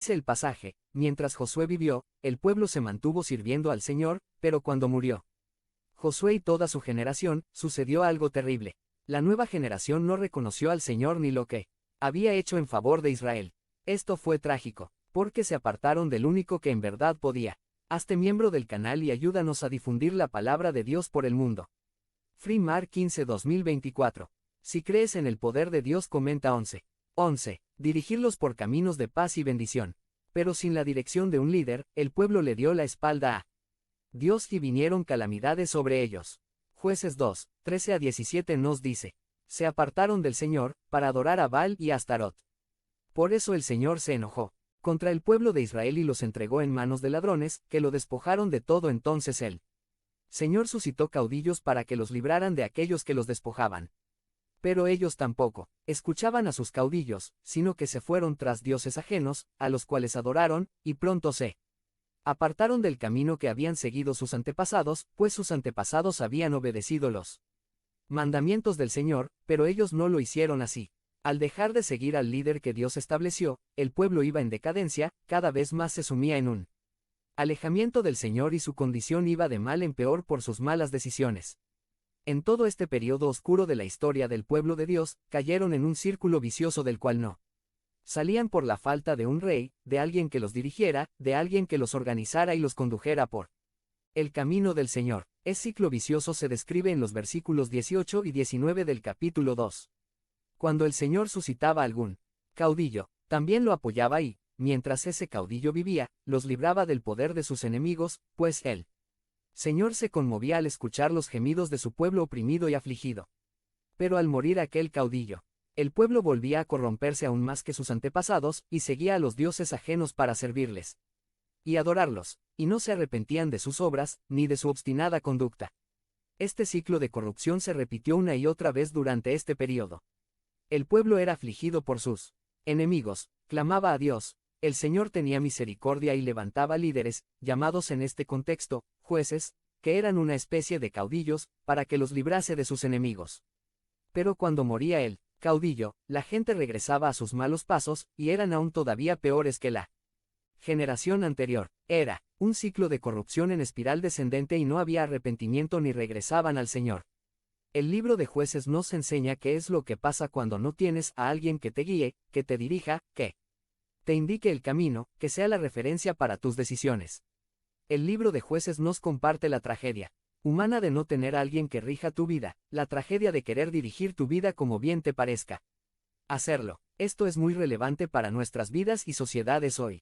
Dice el pasaje, mientras Josué vivió, el pueblo se mantuvo sirviendo al Señor, pero cuando murió Josué y toda su generación, sucedió algo terrible. La nueva generación no reconoció al Señor ni lo que había hecho en favor de Israel. Esto fue trágico, porque se apartaron del único que en verdad podía. Hazte miembro del canal y ayúdanos a difundir la palabra de Dios por el mundo. Freemar 15-2024. Si crees en el poder de Dios, comenta 11. 11. Dirigirlos por caminos de paz y bendición. Pero sin la dirección de un líder, el pueblo le dio la espalda a Dios y vinieron calamidades sobre ellos. Jueces 2, 13-17 nos dice. Se apartaron del Señor, para adorar a Baal y a Astarot. Por eso el Señor se enojó contra el pueblo de Israel y los entregó en manos de ladrones, que lo despojaron de todo. Entonces el Señor suscitó caudillos para que los libraran de aquellos que los despojaban. Pero ellos tampoco escuchaban a sus caudillos, sino que se fueron tras dioses ajenos, a los cuales adoraron, y pronto se apartaron del camino que habían seguido sus antepasados, pues sus antepasados habían obedecido los mandamientos del Señor, pero ellos no lo hicieron así. Al dejar de seguir al líder que Dios estableció, el pueblo iba en decadencia, cada vez más se sumía en un alejamiento del Señor y su condición iba de mal en peor por sus malas decisiones. En todo este periodo oscuro de la historia del pueblo de Dios, cayeron en un círculo vicioso del cual no salían por la falta de un rey, de alguien que los dirigiera, de alguien que los organizara y los condujera por el camino del Señor. Ese ciclo vicioso se describe en los versículos 18 y 19 del capítulo 2. Cuando el Señor suscitaba algún caudillo, también lo apoyaba y, mientras ese caudillo vivía, los libraba del poder de sus enemigos, pues el Señor se conmovía al escuchar los gemidos de su pueblo oprimido y afligido. Pero al morir aquel caudillo, el pueblo volvía a corromperse aún más que sus antepasados, y seguía a los dioses ajenos para servirles y adorarlos, y no se arrepentían de sus obras, ni de su obstinada conducta. Este ciclo de corrupción se repitió una y otra vez durante este período. El pueblo era afligido por sus enemigos, clamaba a Dios, el Señor tenía misericordia y levantaba líderes, llamados en este contexto, jueces, que eran una especie de caudillos, para que los librase de sus enemigos. Pero cuando moría el caudillo, la gente regresaba a sus malos pasos, y eran aún todavía peores que la generación anterior. Era un ciclo de corrupción en espiral descendente y no había arrepentimiento ni regresaban al Señor. El libro de Jueces nos enseña qué es lo que pasa cuando no tienes a alguien que te guíe, que te dirija, que te indique el camino, que sea la referencia para tus decisiones. El libro de Jueces nos comparte la tragedia humana de no tener a alguien que rija tu vida, la tragedia de querer dirigir tu vida como bien te parezca hacerlo. Esto es muy relevante para nuestras vidas y sociedades hoy.